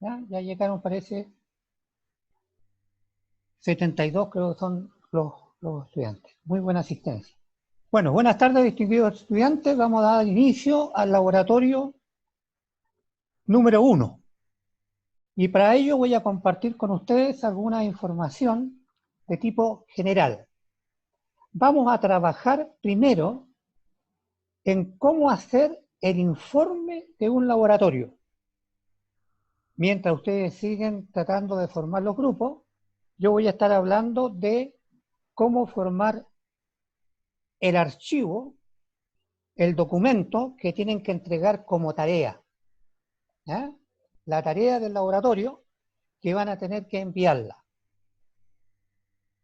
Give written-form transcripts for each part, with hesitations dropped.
¿Ya? Ya llegaron, parece, 72 creo que son los estudiantes. Muy buena asistencia. Bueno, buenas tardes, distinguidos estudiantes. Vamos a dar inicio al laboratorio número 1. Y para ello voy a compartir con ustedes alguna información de tipo general. Vamos a trabajar primero en cómo hacer el informe de un laboratorio. Mientras ustedes siguen tratando de formar los grupos, yo voy a estar hablando de cómo formar el archivo, el documento que tienen que entregar como tarea. ¿Ya? La tarea del laboratorio que van a tener que enviarla.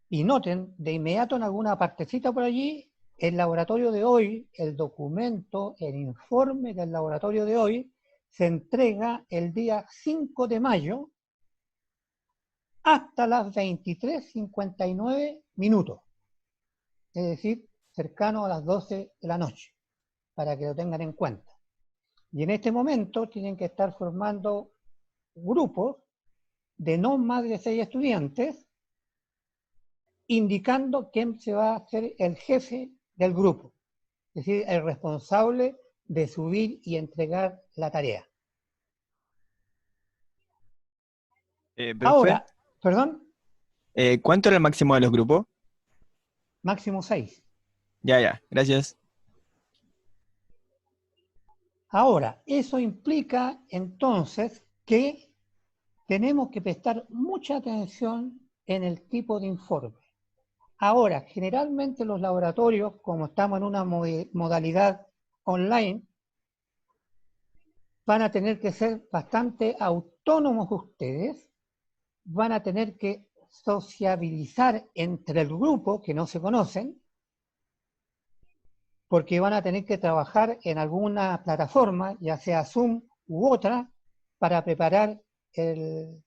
Y noten de inmediato en alguna partecita por allí, el laboratorio de hoy, el documento, el informe del laboratorio de hoy, se entrega el día 5 de mayo hasta las 23:59 minutos, es decir, cercano a las 12 de la noche, para que lo tengan en cuenta. Y en este momento tienen que estar formando grupos de no más de 6 estudiantes, indicando quién se va a ser el jefe del grupo, es decir, el responsable de subir y entregar la tarea. Profe, Ahora, perdón, ¿cuánto era el máximo de los grupos? máximo 6. Ya, gracias. Ahora, eso implica entonces que tenemos que prestar mucha atención en el tipo de informe. Ahora, generalmente los laboratorios, como estamos en una modalidad online, van a tener que ser bastante autónomos ustedes, van a tener que sociabilizar entre el grupo que no se conocen, porque van a tener que trabajar en alguna plataforma, ya sea Zoom u otra, para preparar el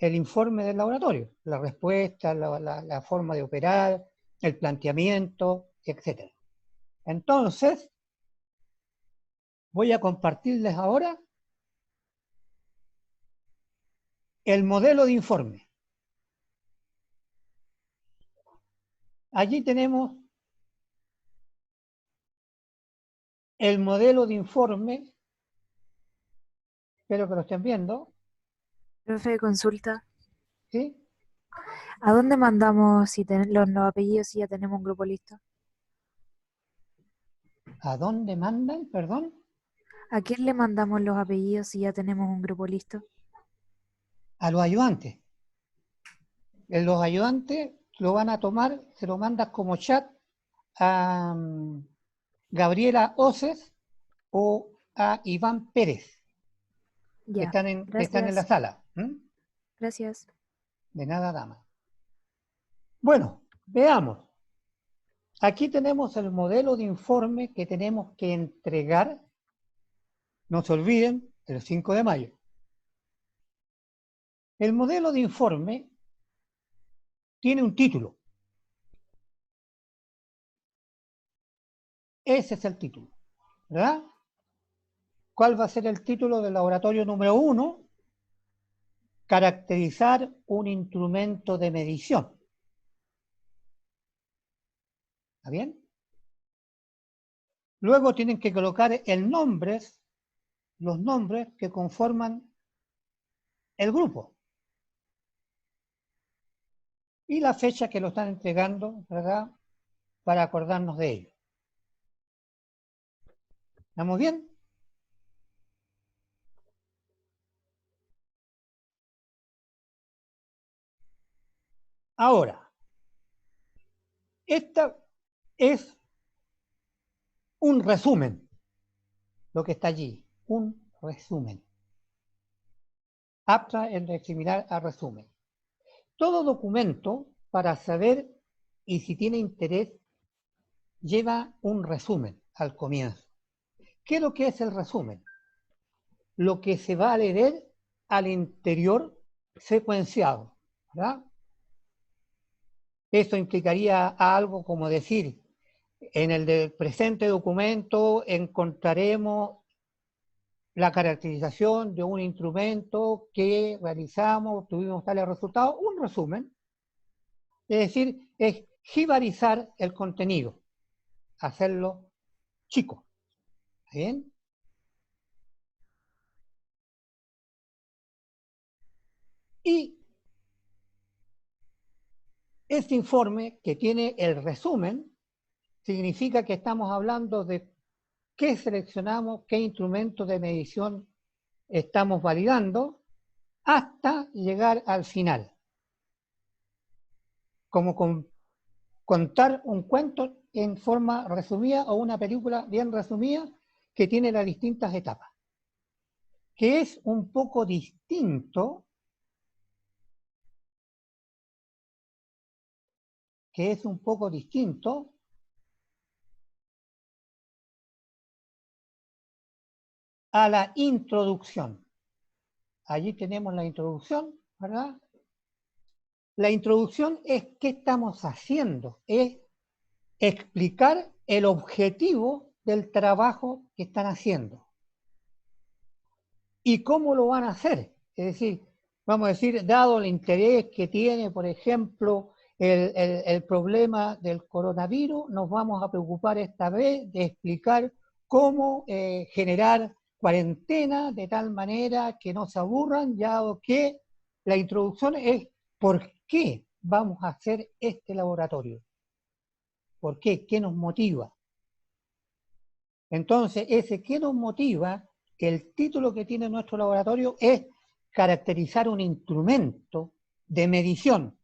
informe del laboratorio, la respuesta, la forma de operar, el planteamiento, etc. Entonces, voy a compartirles ahora el modelo de informe. Allí tenemos el modelo de informe, espero que lo estén viendo, Profe, consulta. ¿sí? ¿A dónde mandamos si los apellidos si ya tenemos un grupo listo? ¿A dónde mandan? Perdón. ¿A quién le mandamos los apellidos si ya tenemos un grupo listo? A los ayudantes. Los ayudantes lo van a tomar, se lo mandas como chat a Gabriela Oces o a Iván Pérez, que Ya, están en la gracias. sala. Gracias. De nada, dama. Bueno, veamos. Aquí tenemos el modelo de informe que tenemos que entregar, no se olviden, el 5 de mayo. El modelo de informe tiene un título. Ese es el título, ¿verdad? ¿Cuál va a ser el título del laboratorio número 1? Caracterizar un instrumento de medición. ¿Está bien? Luego tienen que colocar los nombres que conforman el grupo. Y la fecha que lo están entregando, ¿verdad? Para acordarnos de ello. ¿Estamos bien? Ahora, esta es un resumen, lo que está allí, un resumen. Apta en similar a resumen. Todo documento, para saber y si tiene interés, lleva un resumen al comienzo. ¿Qué es lo que es el resumen? Lo que se va a leer al interior secuenciado, ¿verdad? Eso implicaría algo como decir, en el del presente documento encontraremos la caracterización de un instrumento que realizamos, tuvimos tales resultados, un resumen. Es decir, es jibarizar el contenido, hacerlo chico. ¿Bien? Y este informe que tiene el resumen significa que estamos hablando de qué seleccionamos, qué instrumentos de medición estamos validando, hasta llegar al final. Como contar un cuento en forma resumida o una película bien resumida que tiene las distintas etapas. Que es un poco distinto, a la introducción. Allí tenemos la introducción, ¿verdad? La introducción es qué estamos haciendo, es explicar el objetivo del trabajo que están haciendo y cómo lo van a hacer. Es decir, vamos a decir, dado el interés que tiene, por ejemplo, el problema del coronavirus, nos vamos a preocupar esta vez de explicar cómo generar cuarentena de tal manera que no se aburran, ya que la introducción es por qué vamos a hacer este laboratorio. ¿Por qué? ¿Qué nos motiva? Entonces, ese que nos motiva, el título que tiene nuestro laboratorio es caracterizar un instrumento de medición,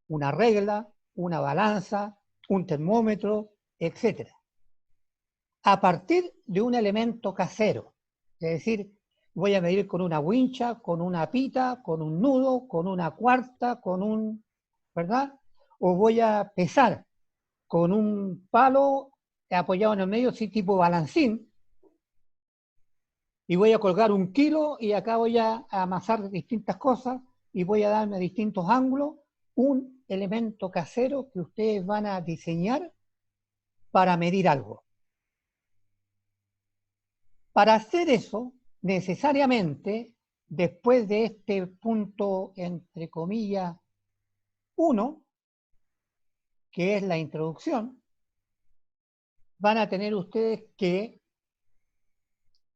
una regla, una balanza, un termómetro, etc. A partir de un elemento casero, es decir, voy a medir con una wincha, con una pita, con un nudo, con una cuarta, con un, ¿verdad? O voy a pesar con un palo apoyado en el medio, así tipo balancín, y voy a colgar 1 kilo y acá voy a amasar distintas cosas y voy a darme a distintos ángulos un elemento casero que ustedes van a diseñar para medir algo. Para hacer eso, necesariamente, después de este punto, entre comillas, 1, que es la introducción, van a tener ustedes que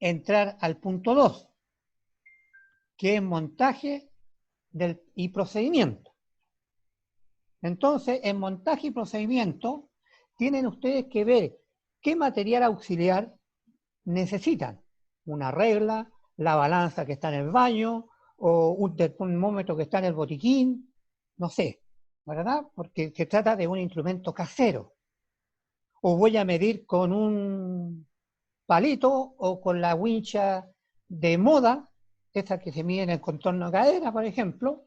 entrar al punto 2, que es montaje y procedimiento. Entonces, en montaje y procedimiento, tienen ustedes que ver qué material auxiliar necesitan. Una regla, la balanza que está en el baño, o un termómetro que está en el botiquín, no sé, ¿verdad? Porque se trata de un instrumento casero. O voy a medir con un palito o con la wincha de moda, esa que se mide en el contorno de cadera, por ejemplo.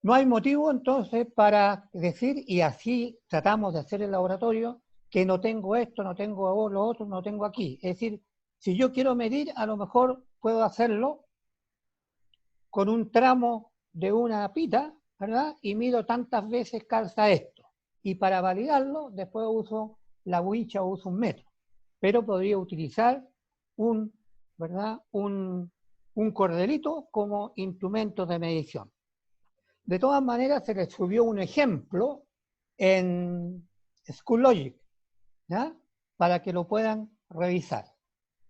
No hay motivo entonces para decir, y así tratamos de hacer el laboratorio, que no tengo esto, no tengo lo otro, no tengo aquí. Es decir, si yo quiero medir, a lo mejor puedo hacerlo con un tramo de una pita, ¿verdad? Y mido tantas veces calza esto. Y para validarlo, después uso la wincha o uso un metro. Pero podría utilizar ¿verdad? un cordelito como instrumento de medición. De todas maneras, se les subió un ejemplo en Schoollogic, ¿ya? Para que lo puedan revisar.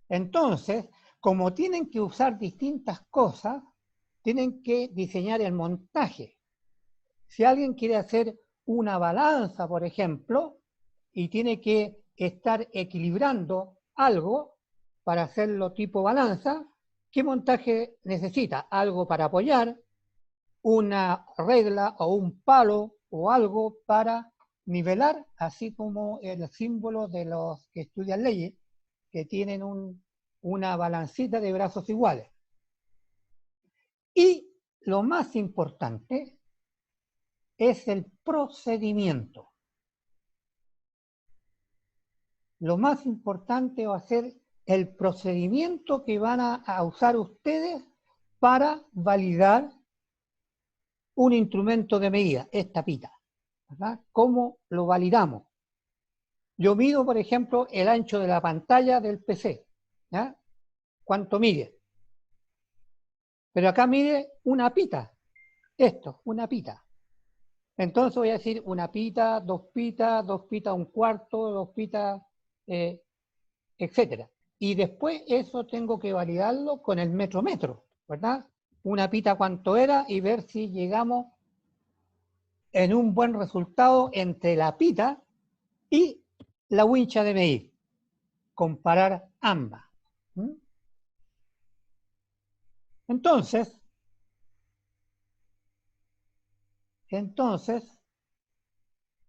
Entonces, como tienen que usar distintas cosas, tienen que diseñar el montaje. Si alguien quiere hacer una balanza, por ejemplo, y tiene que estar equilibrando algo para hacerlo tipo balanza, ¿qué montaje necesita? Algo para apoyar, una regla o un palo o algo para nivelar, así como el símbolo de los que estudian leyes, que tienen una balancita de brazos iguales. Y lo más importante es el procedimiento. Lo más importante va a ser el procedimiento que van a usar ustedes para validar un instrumento de medida, esta pita, ¿verdad? ¿Cómo lo validamos? yo mido, por ejemplo, el ancho de la pantalla del PC. ¿Ya? ¿Cuánto mide? Pero acá mide una pita. Esto, una pita. Entonces voy a decir una pita, 2 pitas, 1/4, 2 pitas, etcétera. Y después eso tengo que validarlo con el metro, ¿verdad? Una pita cuánto era y ver si llegamos en un buen resultado entre la pita y la wincha de medir. Comparar ambas. ¿Mm? Entonces,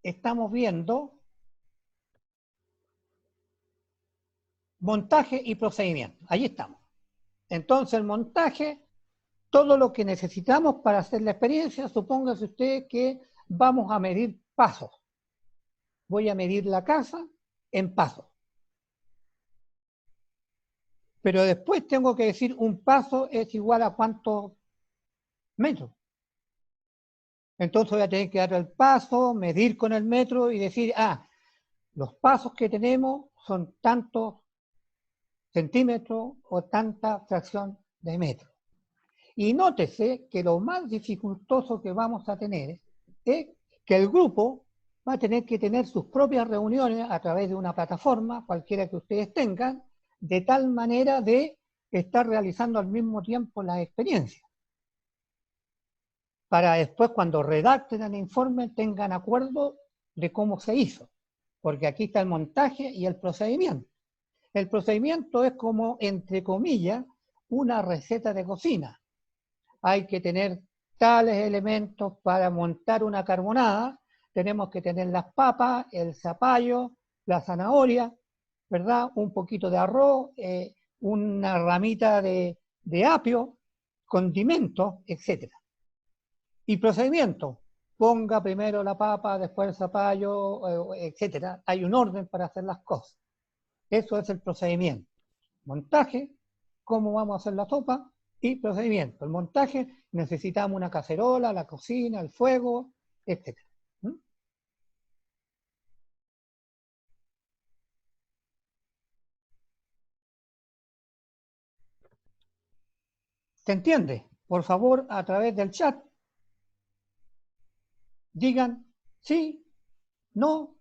estamos viendo montaje y procedimiento. Ahí estamos. Entonces, el montaje, todo lo que necesitamos para hacer la experiencia, supóngase usted que vamos a medir pasos. Voy a medir la casa en pasos. Pero después tengo que decir un paso es igual a cuántos metros. Entonces voy a tener que dar el paso, medir con el metro y decir, los pasos que tenemos son tantos centímetros o tanta fracción de metro. Y nótese que lo más dificultoso que vamos a tener es que el grupo va a tener que tener sus propias reuniones a través de una plataforma, cualquiera que ustedes tengan, de tal manera de estar realizando al mismo tiempo las experiencias. Para después, cuando redacten el informe, tengan acuerdo de cómo se hizo. Porque aquí está el montaje y el procedimiento. El procedimiento es como, entre comillas, una receta de cocina. Hay que tener tales elementos para montar una carbonada. Tenemos que tener las papas, el zapallo, la zanahoria, ¿verdad? Un poquito de arroz, una ramita de apio, condimentos, etc. Y procedimiento. Ponga primero la papa, después el zapallo, etc. Hay un orden para hacer las cosas. Eso es el procedimiento. Montaje, cómo vamos a hacer la sopa, y procedimiento. El montaje, necesitamos una cacerola, la cocina, el fuego, etc. ¿Se entiende? Por favor, a través del chat, digan sí, no,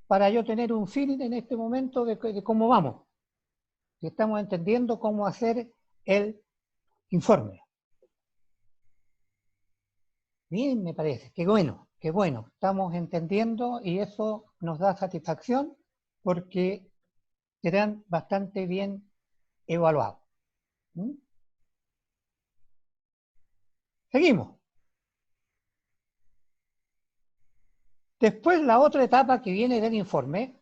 para yo tener un feeling en este momento de cómo vamos. Si estamos entendiendo cómo hacer el informe. Bien, me parece. Qué bueno, qué bueno. Estamos entendiendo y eso nos da satisfacción porque serán bastante bien evaluados. Seguimos. Después, la otra etapa que viene del informe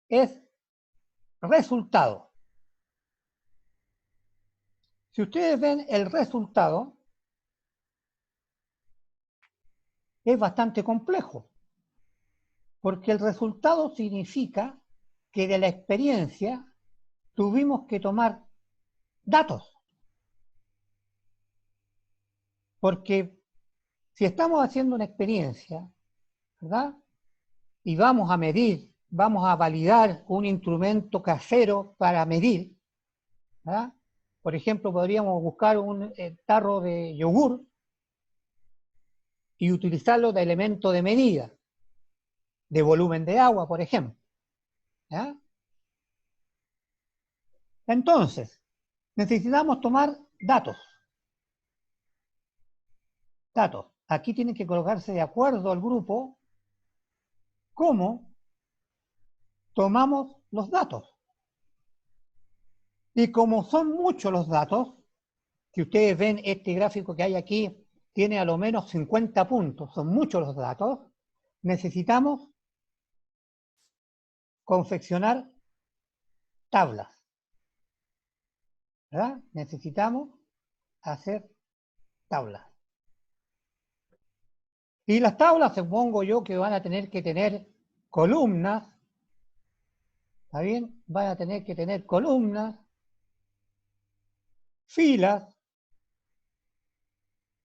es resultado. Si ustedes ven el resultado, es bastante complejo, porque el resultado significa que de la experiencia tuvimos que tomar datos. Porque si estamos haciendo una experiencia, ¿verdad? Y vamos a medir, vamos a validar un instrumento casero para medir, ¿verdad? Por ejemplo, podríamos buscar un tarro de yogur y utilizarlo de elemento de medida, de volumen de agua, por ejemplo. ¿Ya? Entonces, necesitamos tomar datos. Datos. Aquí tienen que colocarse de acuerdo al grupo cómo tomamos los datos. Y como son muchos los datos, si ustedes ven este gráfico que hay aquí, tiene a lo menos 50 puntos, son muchos los datos, necesitamos confeccionar tablas, ¿verdad? Necesitamos hacer tablas. Y las tablas, supongo yo, que van a tener que tener columnas, ¿está bien? Van a tener que tener columnas, filas,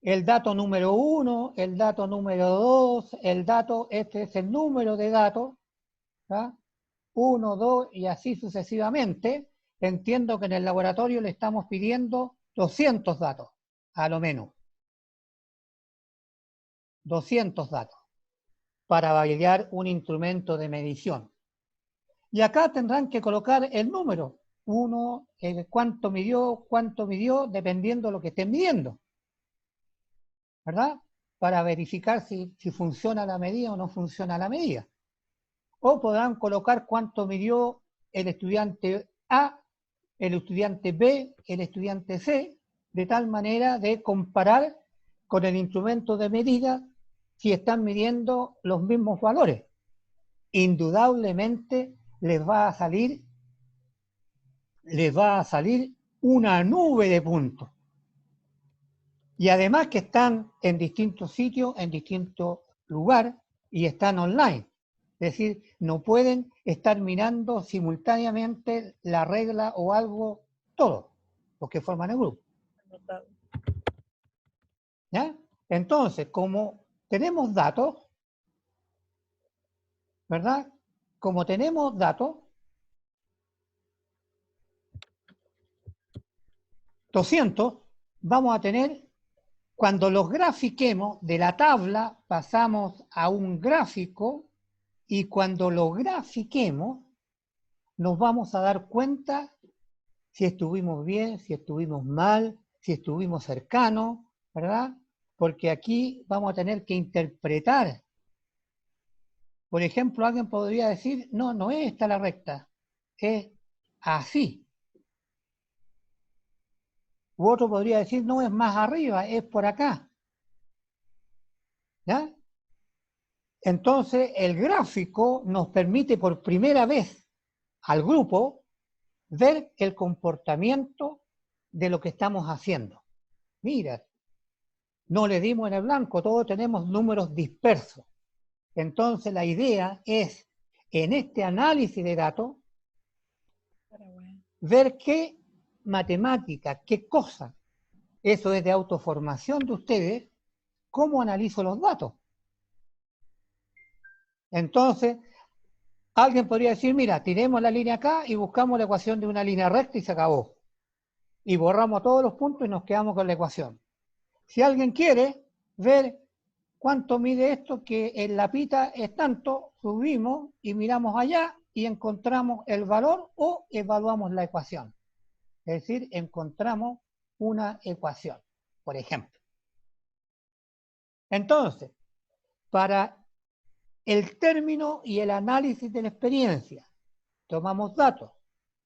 el dato número 1, el dato número 2, el dato, este es el número de datos, ¿verdad? 1, 2 y así sucesivamente. Entiendo que en el laboratorio le estamos pidiendo 200 datos, a lo menos. 200 datos para validar un instrumento de medición. Y acá tendrán que colocar el número. Uno, cuánto midió, dependiendo de lo que estén midiendo. ¿Verdad? Para verificar si funciona la medida o no funciona la medida. O podrán colocar cuánto midió el estudiante A, el estudiante B, el estudiante C, de tal manera de comparar con el instrumento de medida si están midiendo los mismos valores. Indudablemente les va a salir una nube de puntos. Y además que están en distintos sitios, en distintos lugares y están online. Es decir, no pueden estar mirando simultáneamente la regla o algo, todos los que forman el grupo. ¿Ya? Entonces, como tenemos datos, ¿verdad? Como tenemos datos, 200, vamos a tener, cuando los grafiquemos de la tabla, pasamos a un gráfico y cuando lo grafiquemos, nos vamos a dar cuenta si estuvimos bien, si estuvimos mal, si estuvimos cercanos, ¿verdad? Porque aquí vamos a tener que interpretar. Por ejemplo, alguien podría decir, no, no es esta la recta, es así. U otro podría decir, no, es más arriba, es por acá. ¿Ya? Entonces, el gráfico nos permite por primera vez al grupo ver el comportamiento de lo que estamos haciendo. Mira, no le dimos en el blanco, todos tenemos números dispersos. Entonces, la idea es, en este análisis de datos, ver qué matemática, qué cosa, eso es de autoformación de ustedes, cómo analizo los datos. Entonces, alguien podría decir, mira, tiremos la línea acá y buscamos la ecuación de una línea recta y se acabó. Y borramos todos los puntos y nos quedamos con la ecuación. Si alguien quiere ver cuánto mide esto, que en la pita es tanto, subimos y miramos allá y encontramos el valor o evaluamos la ecuación. Es decir, encontramos una ecuación, por ejemplo. Entonces, para el término y el análisis de la experiencia, tomamos datos,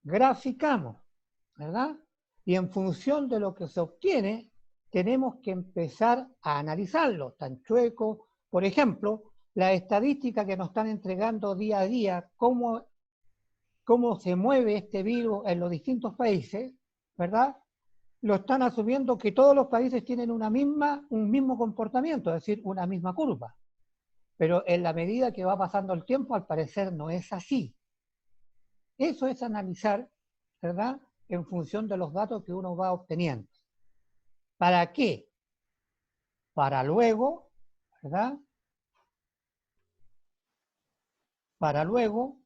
graficamos, ¿verdad? Y en función de lo que se obtiene, tenemos que empezar a analizarlo, tan chueco. Por ejemplo, la estadística que nos están entregando día a día, cómo se mueve este virus en los distintos países, ¿verdad? Lo están asumiendo que todos los países tienen un mismo comportamiento, es decir, una misma curva. Pero en la medida que va pasando el tiempo, al parecer no es así. Eso es analizar, ¿verdad?, en función de los datos que uno va obteniendo. ¿Para qué? Para luego, ¿verdad? Para luego,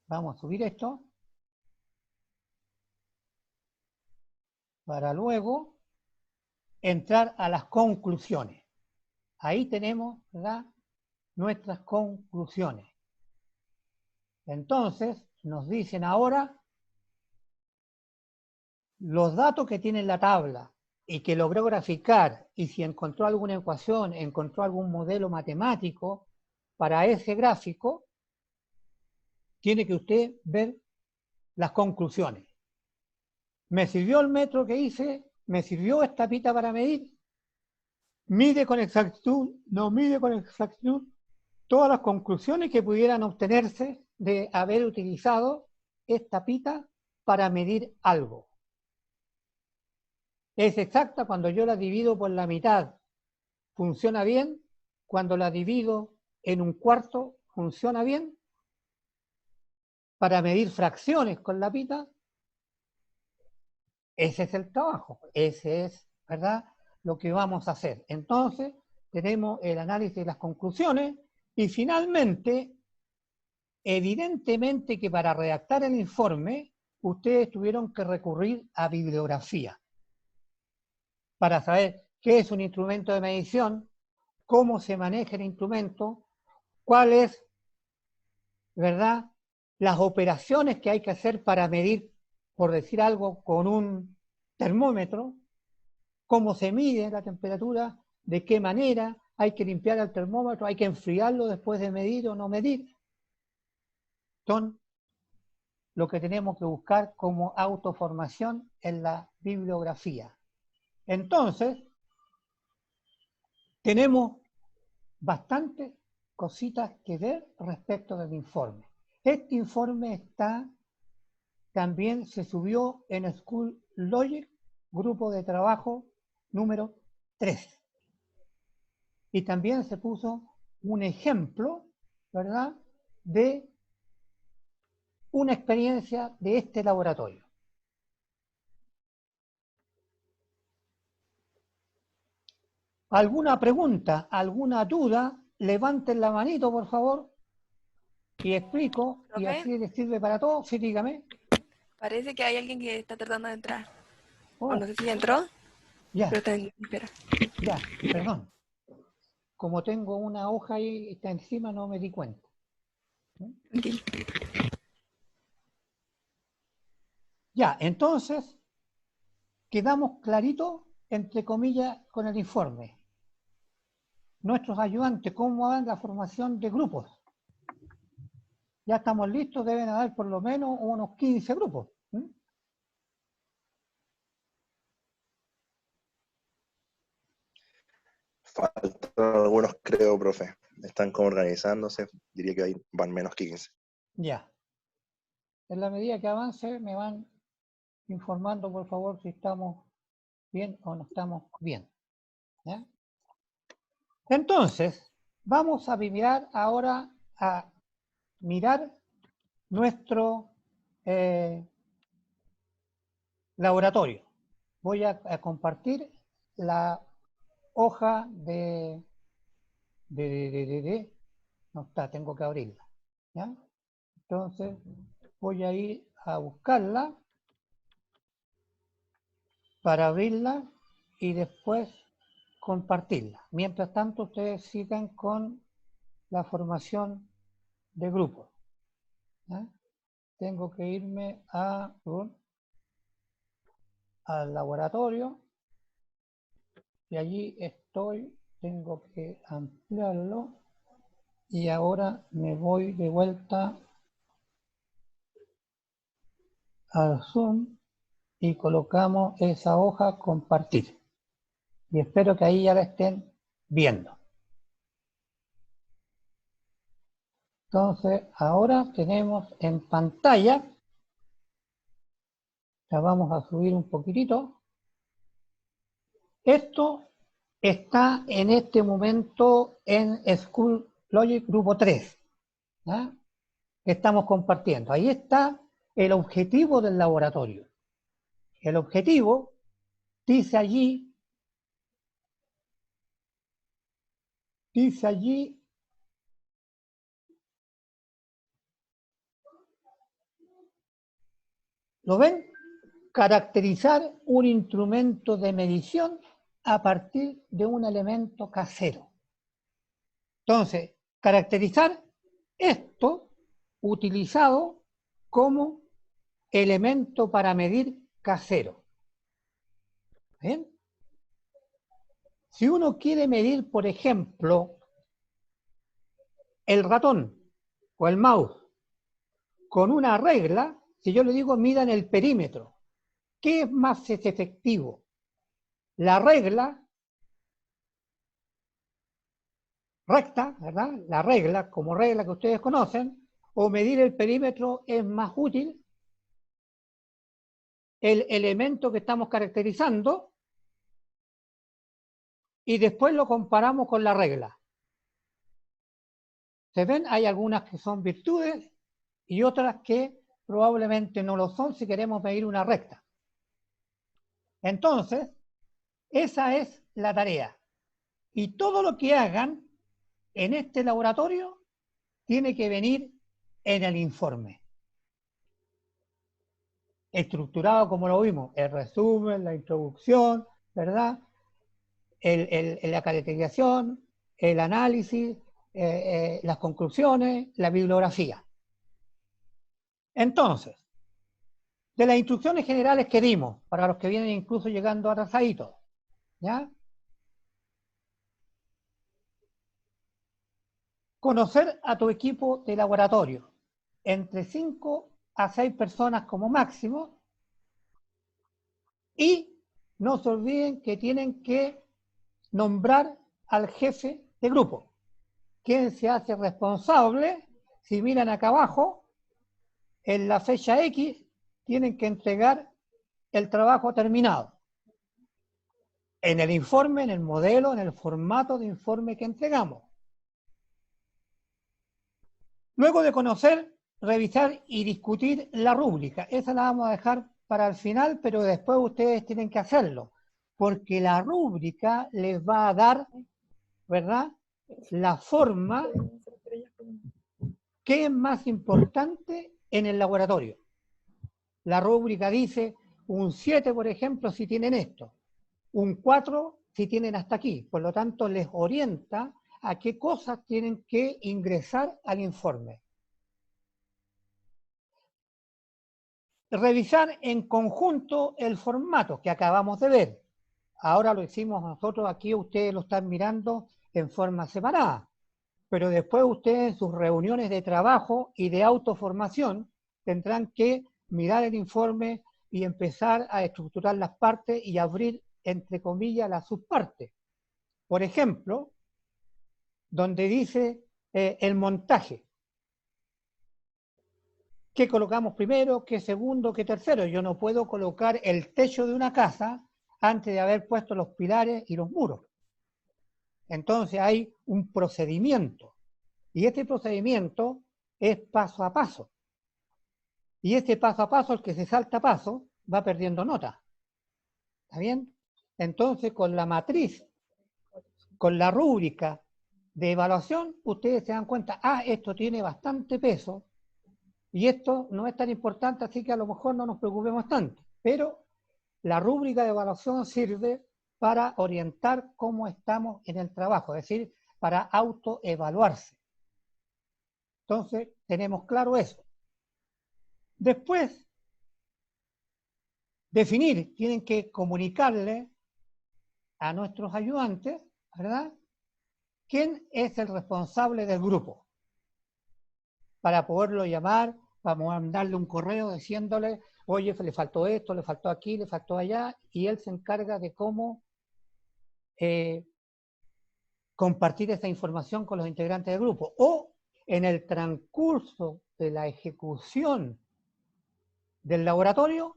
vamos a subir esto, para luego entrar a las conclusiones. Ahí tenemos, ¿verdad?, nuestras conclusiones. Entonces, nos dicen ahora los datos que tiene la tabla y que logró graficar, y si encontró alguna ecuación, encontró algún modelo matemático para ese gráfico, tiene que usted ver las conclusiones. ¿Me sirvió el metro que hice? ¿Me sirvió esta pita para medir? ¿Mide con exactitud? ¿No mide con exactitud? Todas las conclusiones que pudieran obtenerse de haber utilizado esta pita para medir algo. Es exacta cuando yo la divido por la mitad, funciona bien. Cuando la divido en un cuarto, funciona bien. Para medir fracciones con la pita, ese es el trabajo, ese es, ¿verdad?, lo que vamos a hacer. Entonces, tenemos el análisis de las conclusiones Y finalmente, evidentemente que para redactar el informe, ustedes tuvieron que recurrir a bibliografía para saber qué es un instrumento de medición, cómo se maneja el instrumento, cuáles, ¿verdad?, las operaciones que hay que hacer para medir, por decir algo, con un termómetro, cómo se mide la temperatura, de qué manera, hay que limpiar el termómetro, hay que enfriarlo después de medir o no medir. Son lo que tenemos que buscar como autoformación en la bibliografía. Entonces, tenemos bastantes cositas que ver respecto del informe. Este informe también se subió en School Logic, grupo de trabajo número 3. Y también se puso un ejemplo, ¿verdad?, de una experiencia de este laboratorio. ¿Alguna pregunta, alguna duda? Levanten la manito, por favor, y explico, y así les sirve para todos. Sí, dígame. Parece que hay alguien que está tratando de entrar. Oh, O no sé si ya entró, ya, pero está en espera. ya, perdón. Como tengo una hoja ahí está encima, no me di cuenta. Tranquilo. Ya, entonces, quedamos claritos, entre comillas, con el informe. Nuestros ayudantes, ¿cómo van la formación de grupos? Ya estamos listos, deben haber por lo menos unos 15 grupos. Faltan algunos, creo, profe. Están como organizándose. Diría que ahí van menos que 15. Ya. En la medida que avance, me van informando, por favor, si estamos bien o no estamos bien. ¿Ya? Entonces, vamos a mirar ahora a mirar nuestro laboratorio. Voy a compartir la hoja no está, tengo que abrirla. ¿Ya? Entonces, voy a ir a buscarla para abrirla y después compartirla. Mientras tanto, ustedes sigan con la formación de grupos. ¿Ya? Tengo que irme al laboratorio y allí estoy, tengo que ampliarlo y ahora me voy de vuelta al Zoom y colocamos esa hoja compartir y espero que ahí ya la estén viendo. Entonces ahora tenemos en pantalla, la vamos a subir un poquitito. Esto está en este momento en School Logic Grupo 3, ¿ya? Que estamos compartiendo. Ahí está el objetivo del laboratorio. El objetivo dice allí, ¿lo ven? Caracterizar un instrumento de medición a partir de un elemento casero. Entonces, caracterizar esto utilizado como elemento para medir casero. ¿Bien? Si uno quiere medir, por ejemplo, el ratón o el mouse con una regla, si yo le digo midan el perímetro, ¿qué es más efectivo? La regla recta, ¿verdad? La regla, como regla que ustedes conocen, o medir el perímetro es más útil. El elemento que estamos caracterizando y después lo comparamos con la regla. ¿Se ven? Hay algunas que son virtudes y otras que probablemente no lo son si queremos medir una recta. Entonces, esa es la tarea. Y todo lo que hagan en este laboratorio tiene que venir en el informe. Estructurado como lo vimos, el resumen, la introducción, ¿verdad? La caracterización, el análisis, las conclusiones, la bibliografía. Entonces, de las instrucciones generales que dimos, para los que vienen incluso llegando atrasaditos, ¿ya? Conocer a tu equipo de laboratorio, entre 5 a 6 personas como máximo, y no se olviden que tienen que nombrar al jefe de grupo, quien se hace responsable. Si miran acá abajo, en la fecha X, tienen que entregar el trabajo terminado. En el informe, en el modelo, en el formato de informe que entregamos. Luego de conocer, revisar y discutir la rúbrica. Esa la vamos a dejar para el final, pero después ustedes tienen que hacerlo, porque la rúbrica les va a dar, ¿verdad?, la forma que es más importante en el laboratorio. La rúbrica dice un 7, por ejemplo, si tienen esto, un 4 si tienen hasta aquí. Por lo tanto, les orienta a qué cosas tienen que ingresar al informe. Revisar en conjunto el formato que acabamos de ver. Ahora lo hicimos nosotros aquí, ustedes lo están mirando en forma separada. Pero después ustedes en sus reuniones de trabajo y de autoformación tendrán que mirar el informe y empezar a estructurar las partes y abrir, entre comillas, las subpartes. Por ejemplo, donde dice el montaje. ¿Qué colocamos primero, qué segundo, qué tercero? Yo no puedo colocar el techo de una casa antes de haber puesto los pilares y los muros. Entonces hay un procedimiento. Y este procedimiento es paso a paso. Y este paso a paso, el que se salta paso, va perdiendo nota. ¿Está bien? Entonces, con la matriz, con la rúbrica de evaluación, ustedes se dan cuenta, esto tiene bastante peso, y esto no es tan importante, así que a lo mejor no nos preocupemos tanto. Pero la rúbrica de evaluación sirve para orientar cómo estamos en el trabajo, es decir, para autoevaluarse. Entonces, tenemos claro eso. Después, definir, tienen que comunicarle a nuestros ayudantes, ¿verdad?, quién es el responsable del grupo. Para poderlo llamar, vamos a mandarle un correo diciéndole, oye, le faltó esto, le faltó aquí, le faltó allá, y él se encarga de cómo compartir esa información con los integrantes del grupo. O en el transcurso de la ejecución del laboratorio,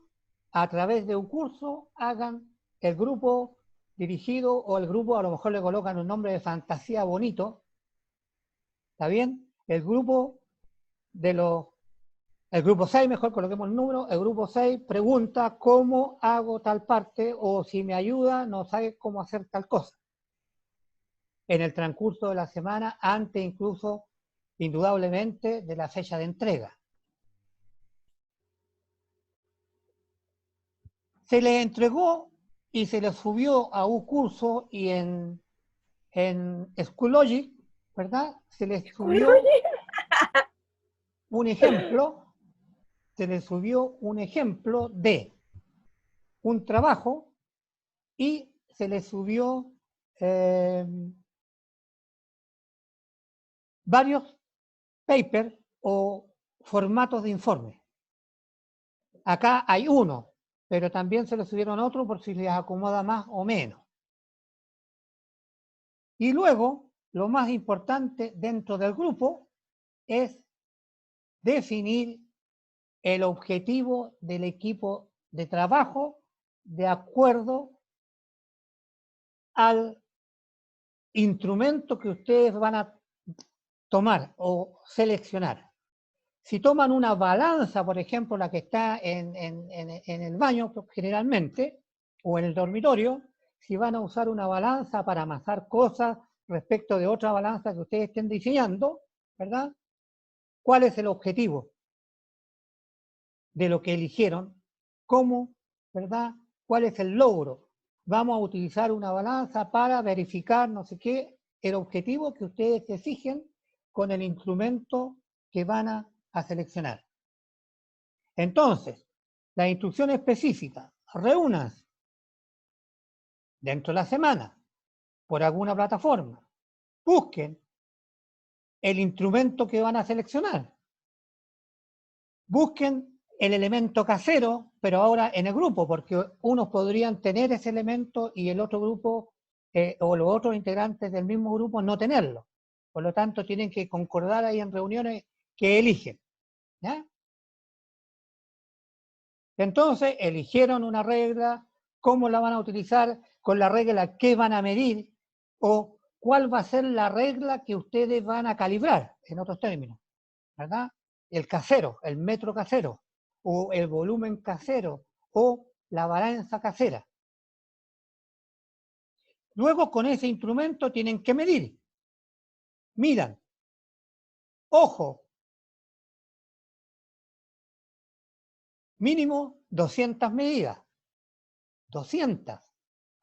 a través de un curso, hagan el grupo dirigido, o el grupo, a lo mejor le colocan un nombre de fantasía bonito, ¿está bien? El grupo el grupo 6, mejor coloquemos el número, el grupo 6 pregunta cómo hago tal parte, o si me ayuda, no sabe cómo hacer tal cosa. En el transcurso de la semana, antes incluso, indudablemente, de la fecha de entrega. Se le entregó y se le subió a un curso, y en Schoology, ¿verdad?, se le subió un ejemplo, de un trabajo, y se le subió varios papers o formatos de informe. Acá hay uno, pero también se le subieron otro por si les acomoda más o menos. Y luego, lo más importante dentro del grupo es definir el objetivo del equipo de trabajo de acuerdo al instrumento que ustedes van a tomar o seleccionar. Si toman una balanza, por ejemplo, la que está en el baño generalmente, o en el dormitorio, si van a usar una balanza para amasar cosas, respecto de otra balanza que ustedes estén diseñando, ¿verdad? ¿Cuál es el objetivo de lo que eligieron? ¿Cómo, verdad? ¿Cuál es el logro? Vamos a utilizar una balanza para verificar no sé qué, el objetivo que ustedes se fijen con el instrumento que van a seleccionar. Entonces, la instrucción específica, reúnanse dentro de la semana por alguna plataforma, busquen el instrumento que van a seleccionar, busquen el elemento casero, pero ahora en el grupo, porque unos podrían tener ese elemento y el otro grupo o los otros integrantes del mismo grupo no tenerlo. Por lo tanto, tienen que concordar ahí en reuniones que eligen, ¿ya? Entonces, eligieron una regla, cómo la van a utilizar, con la regla qué van a medir, o cuál va a ser la regla que ustedes van a calibrar, en otros términos, ¿verdad? El casero, el metro casero, o el volumen casero, o la balanza casera. Luego, con ese instrumento tienen que medir. Miran, ojo, mínimo 200 medidas, 200,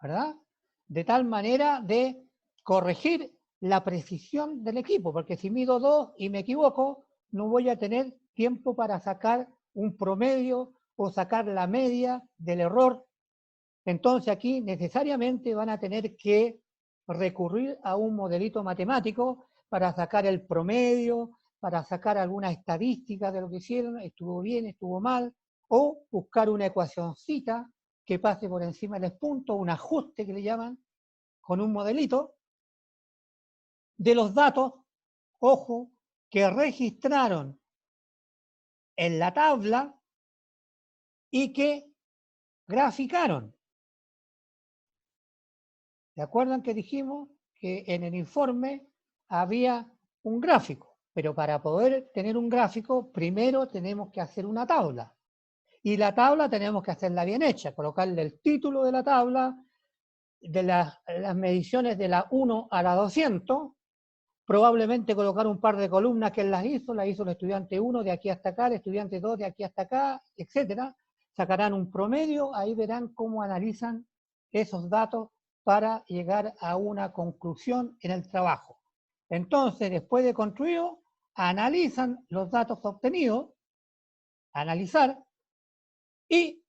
¿verdad? De tal manera de corregir la precisión del equipo, porque si mido 2 y me equivoco, no voy a tener tiempo para sacar un promedio o sacar la media del error. Entonces aquí necesariamente van a tener que recurrir a un modelito matemático para sacar el promedio, para sacar alguna estadística de lo que hicieron, estuvo bien, estuvo mal, o buscar una ecuacioncita que pase por encima del punto, un ajuste que le llaman, con un modelito de los datos, ojo, que registraron en la tabla y que graficaron. ¿Se acuerdan que dijimos que en el informe había un gráfico? Pero para poder tener un gráfico, primero tenemos que hacer una tabla. Y la tabla tenemos que hacerla bien hecha, colocarle el título de la tabla, de las mediciones de la 1 a la 200, probablemente colocar un par de columnas que él las hizo el estudiante 1 de aquí hasta acá, el estudiante 2 de aquí hasta acá, etcétera. Sacarán un promedio, ahí verán cómo analizan esos datos para llegar a una conclusión en el trabajo. Entonces, después de construido, analizan los datos obtenidos, analizar, y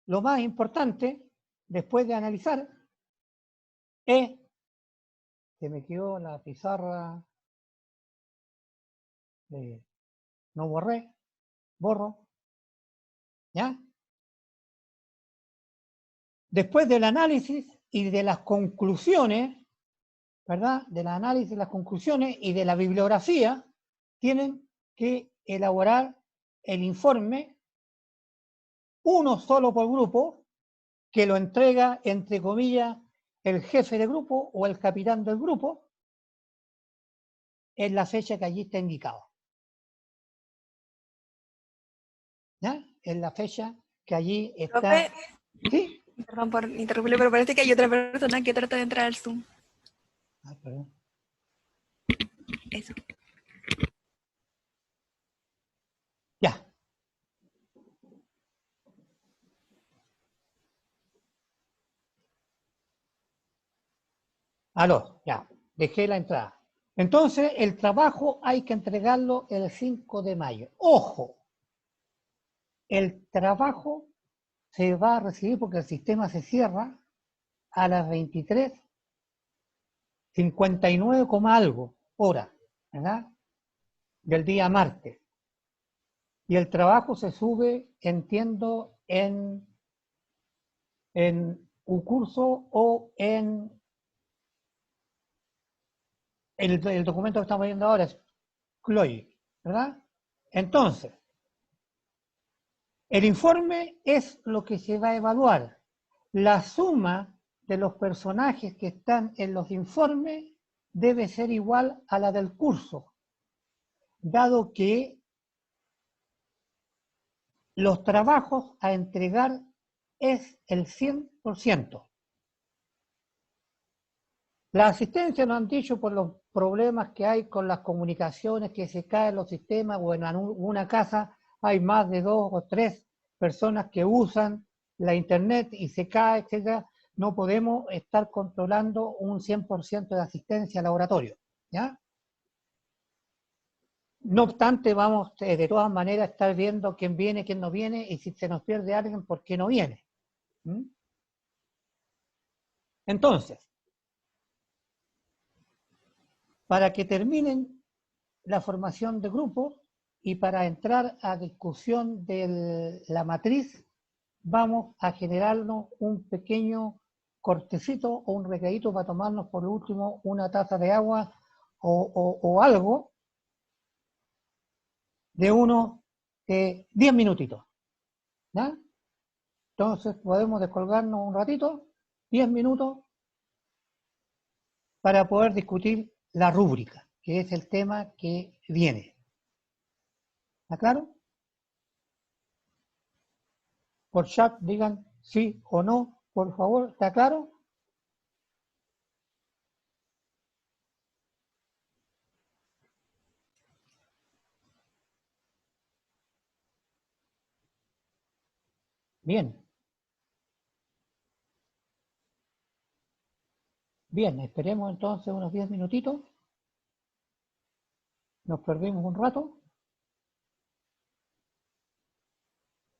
lo más importante, después de analizar, es, se me quedó la pizarra, no borro, ¿ya? Después del análisis y de las conclusiones, ¿verdad? Del análisis, las conclusiones y de la bibliografía, tienen que elaborar el informe, uno solo por grupo, que lo entrega, entre comillas, el jefe de grupo o el capitán del grupo, en la fecha que allí está indicado. ¿Ya? En la fecha que allí está. Profe, ¿Sí? perdón por interrumpirle, pero parece que hay otra persona que trata de entrar al Zoom. Ah, perdón. Eso. Ya. Aló, ya. Dejé la entrada. Entonces, el trabajo hay que entregarlo el 5 de mayo. ¡Ojo! El trabajo se va a recibir porque el sistema se cierra a las 23:59, algo horas, ¿verdad? Del día martes. Y el trabajo se sube, entiendo, en un curso o en el documento que estamos viendo ahora, es Chloe, ¿verdad? Entonces, el informe es lo que se va a evaluar. La suma de los personajes que están en los informes debe ser igual a la del curso, dado que los trabajos a entregar es el 100%. La asistencia nos han dicho por los problemas que hay con las comunicaciones, que se caen los sistemas, o en una casa hay más de 2 o 3 personas que usan la internet y se cae, etcétera. No podemos estar controlando un 100% de asistencia al laboratorio, ¿ya? No obstante, vamos de todas maneras a estar viendo quién viene, quién no viene, y si se nos pierde alguien, por qué no viene. ¿Mm? Entonces, para que terminen la formación de grupos y para entrar a discusión de la matriz, vamos a generarnos un pequeño cortecito o un recadito para tomarnos por último una taza de agua o algo de unos 10 minutitos. ¿Ya? Entonces podemos descolgarnos un ratito, 10 minutos, para poder discutir la rúbrica, que es el tema que viene. ¿Está claro? Por chat digan sí o no, por favor. ¿Está claro? Bien. Bien, esperemos entonces unos 10 minutitos. Nos perdimos un rato.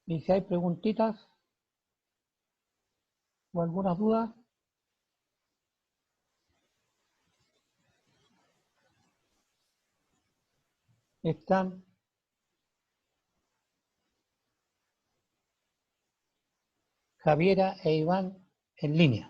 Y si hay preguntitas o algunas dudas, están Javiera e Iván en línea.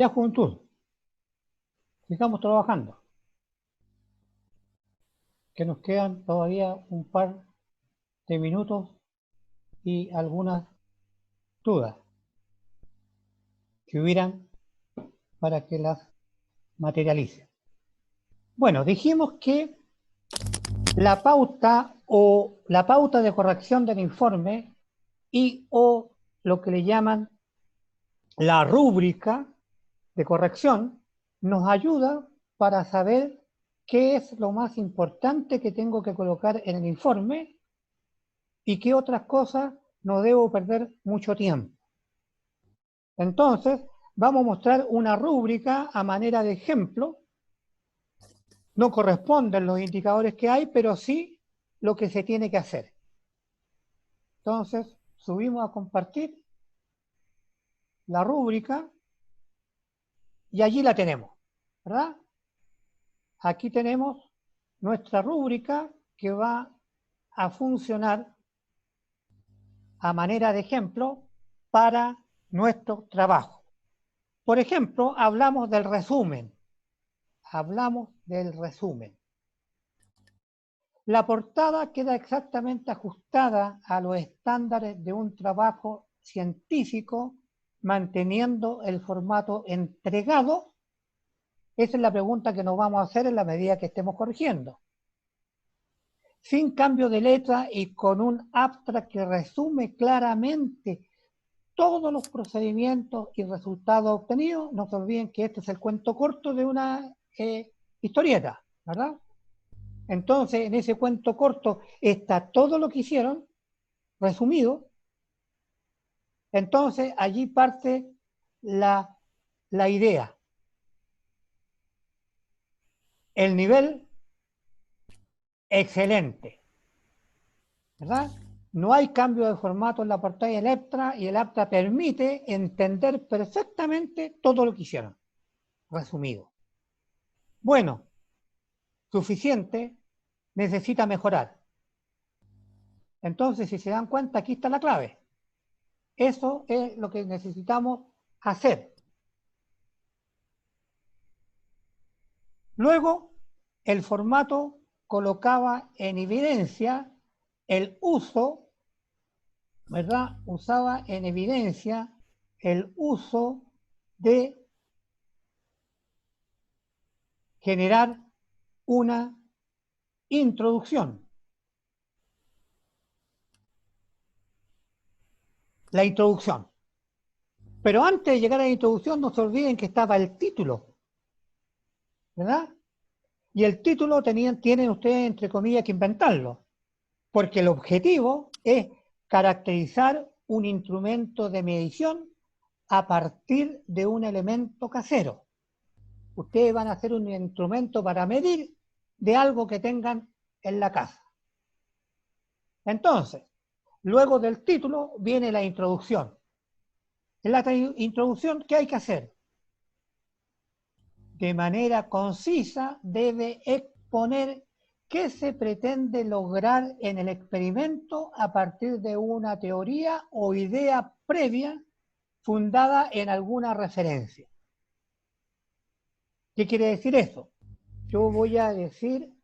Ya, juventud, sigamos trabajando, que nos quedan todavía un par de minutos y algunas dudas que hubieran para que las materialice. Bueno, dijimos que la pauta o la pauta de corrección del informe y o lo que le llaman la rúbrica de corrección nos ayuda para saber qué es lo más importante que tengo que colocar en el informe y qué otras cosas no debo perder mucho tiempo. Entonces, vamos a mostrar una rúbrica a manera de ejemplo. No corresponden los indicadores que hay, pero sí lo que se tiene que hacer. Entonces, subimos a compartir la rúbrica y allí la tenemos, ¿verdad? Aquí tenemos nuestra rúbrica que va a funcionar a manera de ejemplo para nuestro trabajo. Por ejemplo, hablamos del resumen. Hablamos del resumen. La portada queda exactamente ajustada a los estándares de un trabajo científico, manteniendo el formato entregado. Esa es la pregunta que nos vamos a hacer en la medida que estemos corrigiendo. Sin cambio de letra y con un abstract que resume claramente todos los procedimientos y resultados obtenidos. No se olviden que este es el cuento corto de una historieta, ¿verdad? Entonces, en ese cuento corto está todo lo que hicieron, resumido. Entonces, allí parte la idea. El nivel, excelente, ¿verdad? No hay cambio de formato en la portada y el EPTA permite entender perfectamente todo lo que hicieron, resumido. Bueno, suficiente, necesita mejorar. Entonces, si se dan cuenta, aquí está la clave. Eso es lo que necesitamos hacer. Luego, el formato colocaba en evidencia el uso, ¿verdad? Usaba en evidencia el uso de generar una introducción. La introducción. Pero antes de llegar a la introducción, no se olviden que estaba el título, ¿verdad? Y el título tienen ustedes, entre comillas, que inventarlo, porque el objetivo es caracterizar un instrumento de medición a partir de un elemento casero. Ustedes van a hacer un instrumento para medir de algo que tengan en la casa. Entonces, luego del título viene la introducción. En la introducción, ¿qué hay que hacer? De manera concisa debe exponer qué se pretende lograr en el experimento a partir de una teoría o idea previa fundada en alguna referencia. ¿Qué quiere decir eso? Yo voy a decir,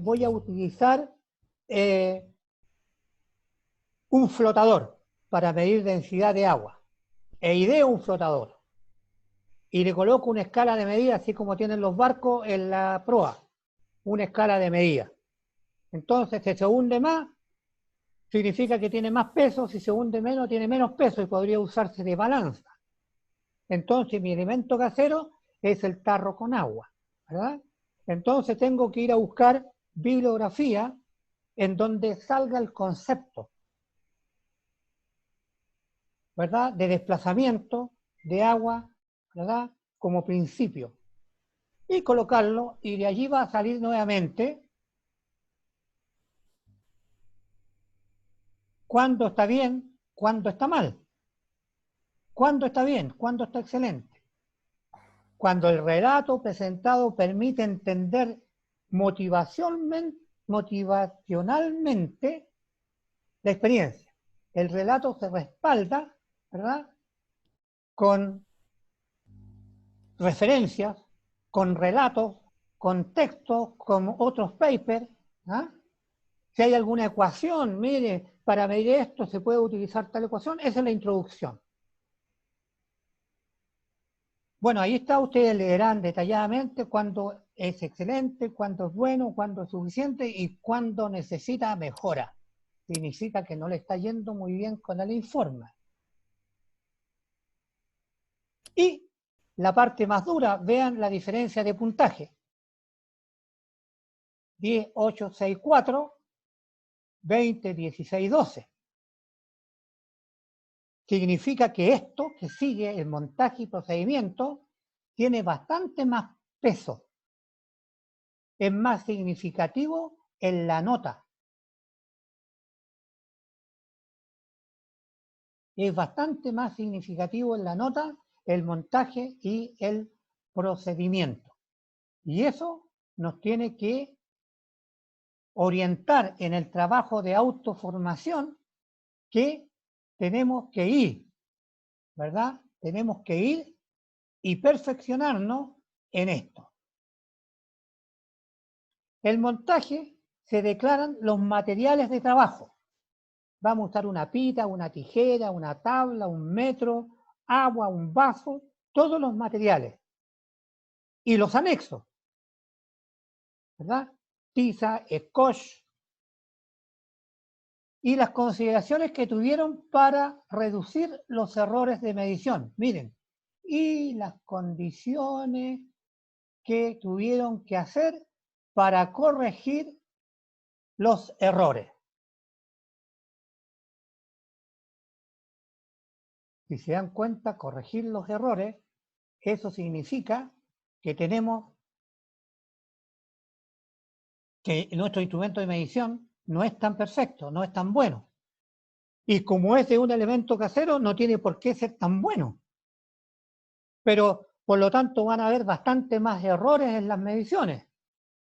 voy a utilizar un flotador para medir densidad de agua. E ideo un flotador. Y le coloco una escala de medida, así como tienen los barcos en la proa. Una escala de medida. Entonces, si se hunde más, significa que tiene más peso. Si se hunde menos, tiene menos peso y podría usarse de balanza. Entonces, mi elemento casero es el tarro con agua, ¿verdad? Entonces, tengo que ir a buscar bibliografía en donde salga el concepto, ¿verdad? De desplazamiento de agua, ¿verdad? Como principio. Y colocarlo, y de allí va a salir nuevamente cuándo está bien, cuándo está mal. Cuándo está bien, cuándo está excelente. Cuando el relato presentado permite entender motivacionalmente la experiencia. El relato se respalda, ¿verdad? Con referencias, con relatos, con textos, con otros papers. ¿Ah? Si hay alguna ecuación, mire, para medir esto se puede utilizar tal ecuación, esa es la introducción. Bueno, ahí está, ustedes leerán detalladamente cuándo es excelente, cuándo es bueno, cuándo es suficiente y cuándo necesita mejora. Significa que no le está yendo muy bien con el informe. Y la parte más dura, vean la diferencia de puntaje. 10, 8, 6, 4, 20, 16, 12. Significa que esto que sigue, el montaje y procedimiento, tiene bastante más peso. Es más significativo en la nota. Es bastante más significativo en la nota, el montaje y el procedimiento. Y eso nos tiene que orientar en el trabajo de autoformación que tenemos que ir, ¿verdad? Tenemos que ir y perfeccionarnos en esto. El montaje se declaran los materiales de trabajo. Vamos a usar una pita, una tijera, una tabla, un metro, agua, un vaso, todos los materiales. Y los anexos, ¿verdad? Tiza, scotch. Y las consideraciones que tuvieron para reducir los errores de medición. Miren, y las condiciones que tuvieron que hacer para corregir los errores. Si se dan cuenta, corregir los errores, eso significa que tenemos que nuestro instrumento de medición no es tan perfecto, no es tan bueno. Y como es de un elemento casero, no tiene por qué ser tan bueno. Pero, por lo tanto, van a haber bastante más errores en las mediciones.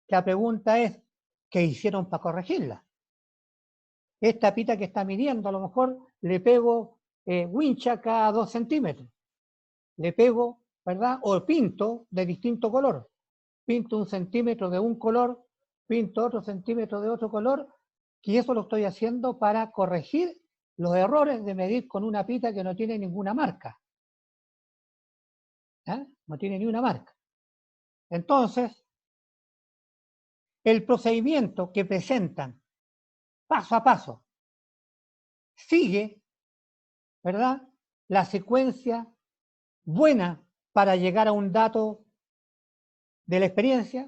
La pregunta es, ¿qué hicieron para corregirlas? Esta pita que está midiendo, a lo mejor le pego wincha cada 2 centímetros. Le pego, ¿verdad? O pinto de distinto color. Pinto 1 centímetro de un color, pinto otro centímetro de otro color, y eso lo estoy haciendo para corregir los errores de medir con una pita que no tiene ninguna marca. ¿Eh? No tiene ni una marca. Entonces, el procedimiento que presentan paso a paso sigue, ¿verdad?, la secuencia buena para llegar a un dato de la experiencia.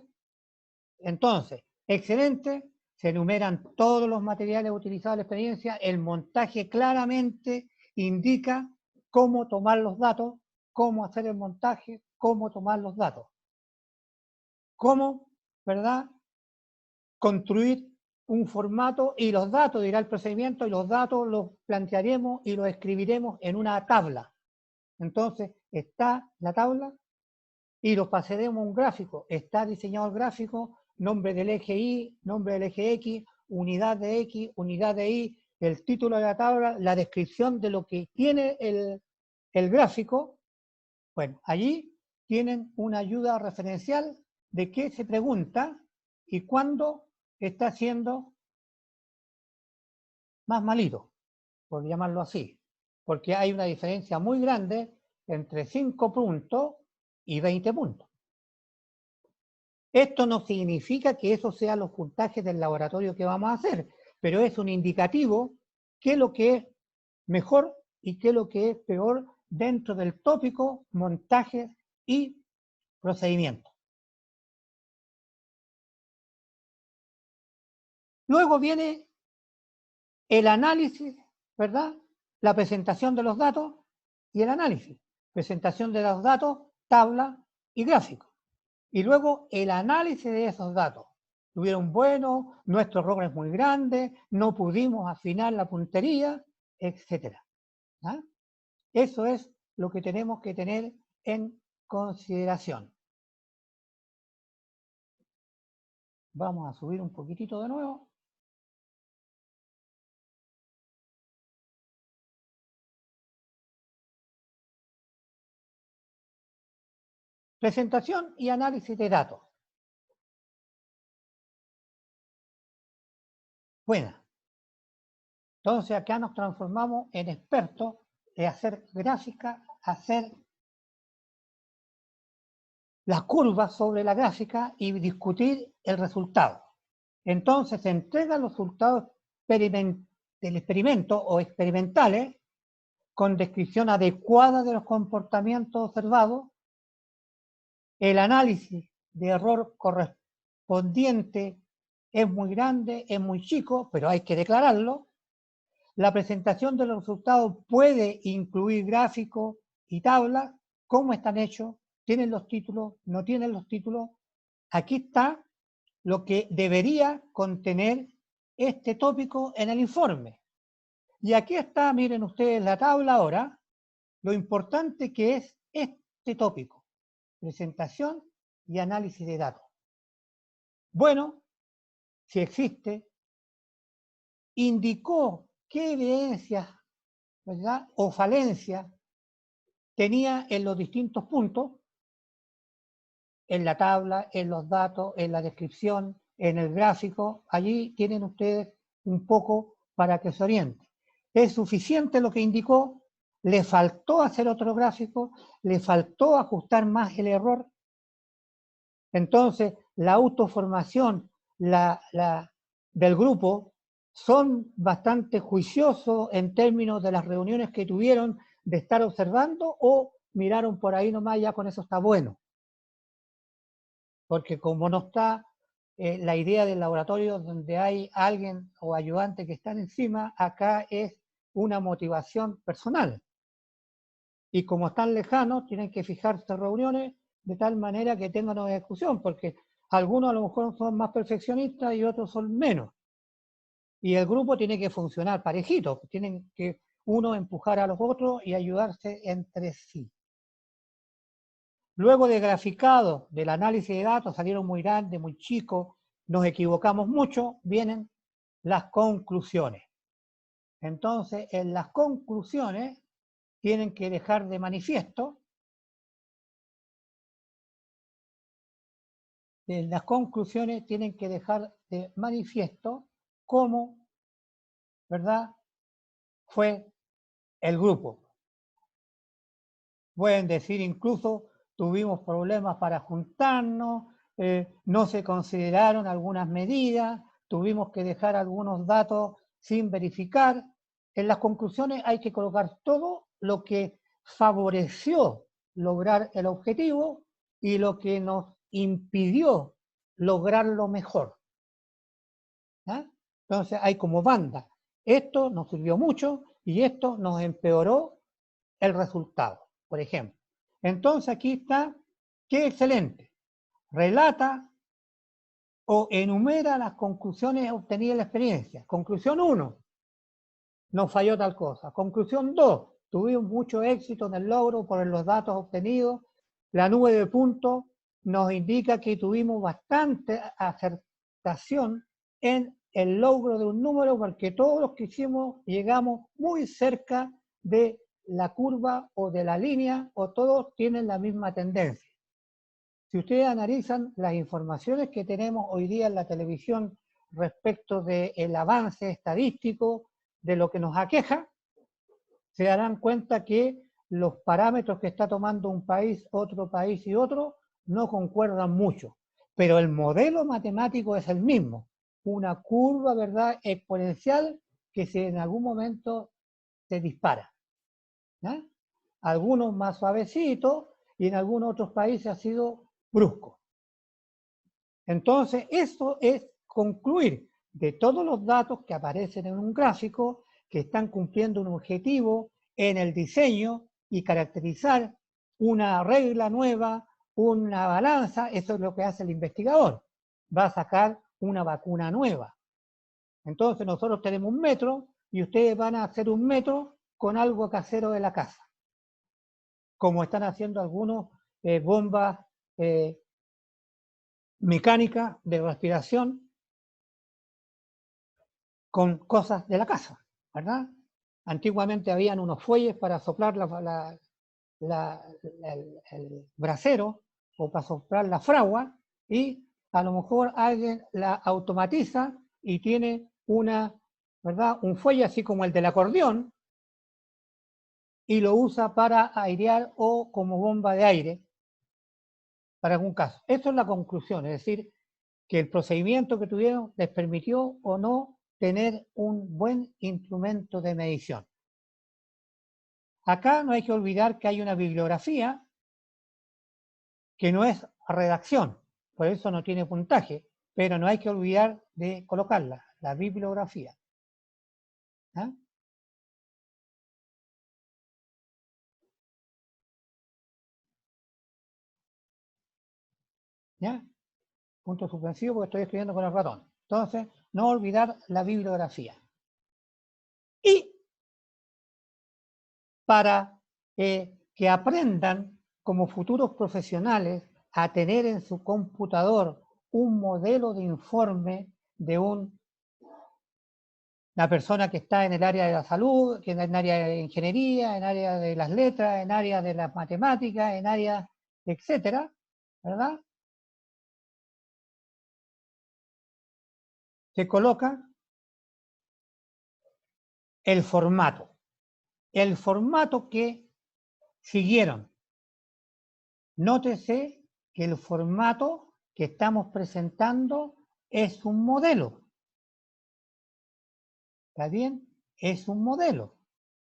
Entonces, excelente, se enumeran todos los materiales utilizados en la experiencia, el montaje claramente indica cómo tomar los datos, cómo hacer el montaje, cómo tomar los datos, cómo, ¿verdad?, construir un formato, y los datos, dirá el procedimiento, y los datos los plantearemos y los escribiremos en una tabla. Entonces, está la tabla y lo pasaremos a un gráfico. Está diseñado el gráfico, nombre del eje Y, nombre del eje X, unidad de X, unidad de Y, el título de la tabla, la descripción de lo que tiene el gráfico. Bueno, allí tienen una ayuda referencial de qué se pregunta y cuándo está siendo más malito, por llamarlo así, porque hay una diferencia muy grande entre 5 puntos y 20 puntos. Esto no significa que esos sean los puntajes del laboratorio que vamos a hacer, pero es un indicativo qué es lo que es mejor y qué es lo que es peor dentro del tópico, montajes y procedimientos. Luego viene el análisis, ¿verdad? La presentación de los datos y el análisis. Presentación de los datos, tabla y gráfico. Y luego el análisis de esos datos. Tuvieron buenos, nuestro error es muy grande, no pudimos afinar la puntería, etc. ¿Ah? Eso es lo que tenemos que tener en consideración. Vamos a subir un poquitito de nuevo. Presentación y análisis de datos. Buena. Entonces acá nos transformamos en expertos de hacer gráfica, hacer las curvas sobre la gráfica y discutir el resultado. Entonces se entregan los resultados del experimento o experimentales con descripción adecuada de los comportamientos observados, el análisis de error correspondiente es muy grande, es muy chico, pero hay que declararlo. La presentación de los resultados puede incluir gráficos y tablas, cómo están hechos, tienen los títulos, no tienen los títulos. Aquí está lo que debería contener este tópico en el informe. Y aquí está, miren ustedes la tabla ahora, lo importante que es este tópico, presentación y análisis de datos. Bueno, si existe, indicó qué evidencias, ¿verdad?, o falencias tenía en los distintos puntos, en la tabla, en los datos, en la descripción, en el gráfico. Allí tienen ustedes un poco para que se orienten. ¿Es suficiente lo que indicó? ¿Le faltó hacer otro gráfico? ¿Le faltó ajustar más el error? Entonces, la autoformación del grupo son bastante juiciosos en términos de las reuniones que tuvieron de estar observando, o miraron por ahí nomás, ya con eso está bueno. Porque como no está la idea del laboratorio donde hay alguien o ayudante que están encima, acá es una motivación personal. Y como están lejanos, tienen que fijarse reuniones de tal manera que tengan una discusión, porque algunos a lo mejor son más perfeccionistas y otros son menos. Y el grupo tiene que funcionar parejito, tienen que uno empujar a los otros y ayudarse entre sí. Luego de graficado del análisis de datos, salieron muy grandes, muy chicos, nos equivocamos mucho, vienen las conclusiones. Entonces, en las conclusiones tienen que dejar de manifiesto, cómo, ¿verdad?, fue el grupo. Pueden decir incluso, tuvimos problemas para juntarnos, no se consideraron algunas medidas, tuvimos que dejar algunos datos sin verificar. En las conclusiones hay que colocar todo lo que favoreció lograr el objetivo y lo que nos impidió lograrlo mejor. ¿Ah? Entonces hay como banda. Esto nos sirvió mucho y esto nos empeoró el resultado, por ejemplo. Entonces aquí está, qué excelente. Relata o enumera las conclusiones obtenidas en la experiencia. Conclusión 1, nos falló tal cosa. Conclusión 2, tuvimos mucho éxito en el logro por los datos obtenidos. La nube de puntos nos indica que tuvimos bastante acertación en el logro de un número, porque todos los que hicimos llegamos muy cerca de la curva o de la línea, o todos tienen la misma tendencia. Si ustedes analizan las informaciones que tenemos hoy día en la televisión respecto del avance estadístico de lo que nos aqueja, se darán cuenta que los parámetros que está tomando un país, otro país y otro no concuerdan mucho, pero el modelo matemático es el mismo, una curva, ¿verdad?, exponencial que en algún momento se dispara. ¿Eh? Algunos más suavecitos y en algunos otros países ha sido brusco. Entonces, eso es concluir de todos los datos que aparecen en un gráfico que están cumpliendo un objetivo en el diseño y caracterizar una regla nueva, una balanza. Eso es lo que hace el investigador. Va a sacar una vacuna nueva. Entonces nosotros tenemos 1 metro y ustedes van a hacer 1 metro con algo casero de la casa, como están haciendo algunos bombas mecánicas de respiración con cosas de la casa, ¿verdad? Antiguamente habían unos fuelles para soplar el brasero o para soplar la fragua, y a lo mejor alguien la automatiza y tiene ¿verdad?, un fuelle así como el del acordeón, y lo usa para airear o como bomba de aire para algún caso. Esto es la conclusión, es decir, que el procedimiento que tuvieron les permitió o no tener un buen instrumento de medición. Acá no hay que olvidar que hay una bibliografía que no es redacción, por eso no tiene puntaje, pero no hay que olvidar de colocarla, la bibliografía. ¿Ah? ¿Ya? Punto suspensivo porque estoy escribiendo con el ratón. Entonces, no olvidar la bibliografía. Y para que aprendan como futuros profesionales a tener en su computador un modelo de informe de una persona que está en el área de la salud, que en el área de ingeniería, en el área de las letras, en el área de las matemáticas, en área, etcétera, ¿verdad? se coloca el formato. El formato que siguieron. Nótese que el formato que estamos presentando es un modelo. ¿Está bien? Es un modelo.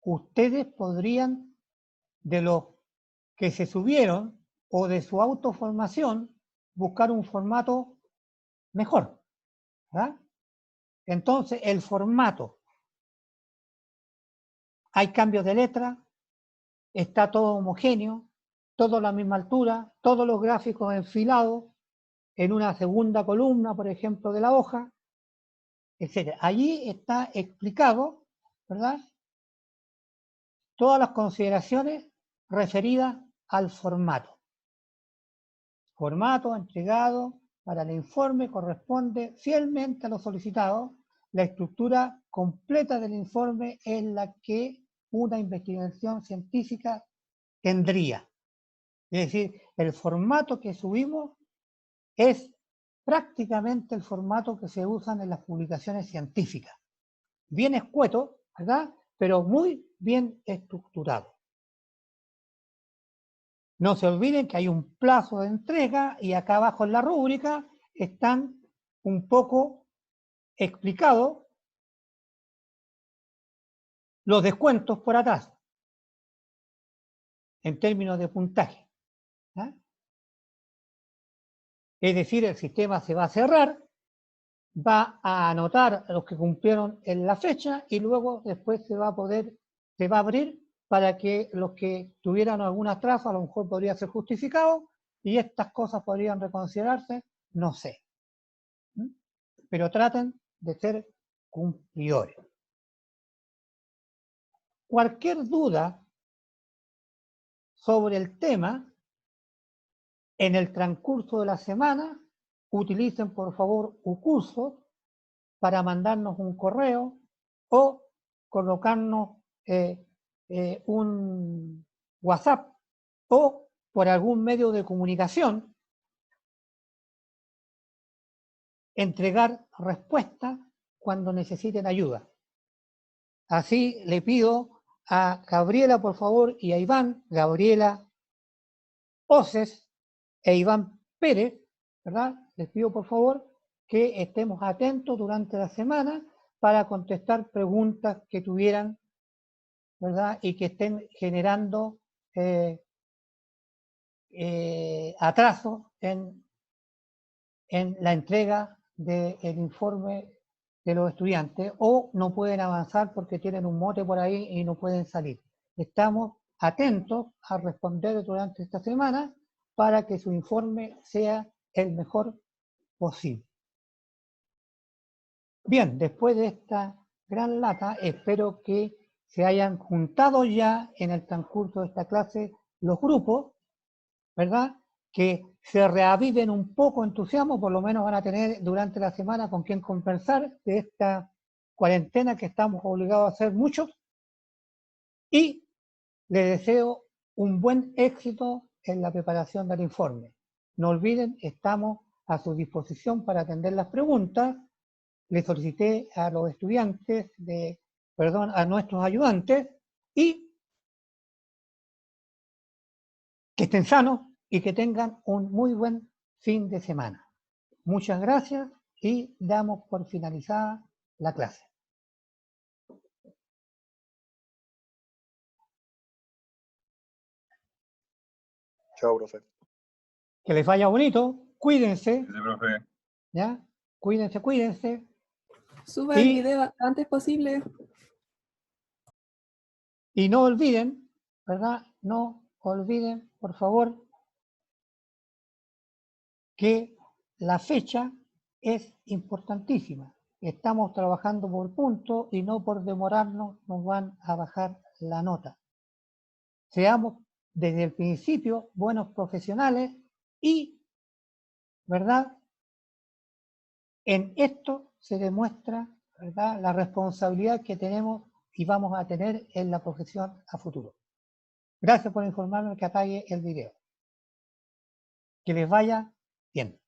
Ustedes podrían, de los que se subieron o de su autoformación, buscar un formato mejor. ¿Verdad? Entonces, el formato. Hay cambios de letra, está todo homogéneo, todo a la misma altura, todos los gráficos enfilados en una segunda columna, por ejemplo, de la hoja, etc. Allí está explicado, ¿verdad?, todas las consideraciones referidas al formato. Formato entregado para el informe corresponde fielmente a lo solicitado. La estructura completa del informe es la que una investigación científica tendría. Es decir, el formato que subimos es prácticamente el formato que se usan en las publicaciones científicas. Bien escueto, ¿verdad?, pero muy bien estructurado. No se olviden que hay un plazo de entrega y acá abajo en la rúbrica están un poco explicados los descuentos por atrás en términos de puntaje. ¿Ah? Es decir, el sistema se va a cerrar, va a anotar a los que cumplieron en la fecha y luego después se va a abrir para que los que tuvieran algún atraso a lo mejor podría ser justificado y estas cosas podrían reconsiderarse, no sé. Pero traten de ser cumplidores. Cualquier duda sobre el tema, en el transcurso de la semana, utilicen por favor UCursos para mandarnos un correo o colocarnos un WhatsApp o por algún medio de comunicación, entregar respuestas cuando necesiten ayuda. Así le pido a Gabriela, por favor, y a Iván, Gabriela Oces e Iván Pérez, ¿verdad? Les pido, por favor, que estemos atentos durante la semana para contestar preguntas que tuvieran, ¿verdad?, y que estén generando atraso en la entrega del informe de los estudiantes o no pueden avanzar porque tienen un mote por ahí y no pueden salir. Estamos atentos a responder durante esta semana para que su informe sea el mejor posible. Bien, después de esta gran lata, espero que se hayan juntado ya en el transcurso de esta clase los grupos, ¿verdad?, que se reaviven un poco entusiasmo, por lo menos van a tener durante la semana con quien conversar de esta cuarentena que estamos obligados a hacer muchos, y les deseo un buen éxito en la preparación del informe. No olviden, estamos a su disposición para atender las preguntas. Le solicité a los estudiantes, a nuestros ayudantes, y que estén sanos y que tengan un muy buen fin de semana. Muchas gracias y damos por finalizada la clase. Chao, profe. Que les vaya bonito, cuídense, Sí, profe. ¿ya? Cuídense. Suba el video lo antes posible. Y no olviden, ¿verdad? No olviden, por favor, que la fecha es importantísima. Estamos trabajando por puntos y no por demorarnos nos van a bajar la nota. Seamos desde el principio buenos profesionales y, ¿verdad?, en esto se demuestra, ¿verdad?, la responsabilidad que tenemos y vamos a tener en la profesión a futuro. Gracias por informarme, que apague el video. Que les vaya bien.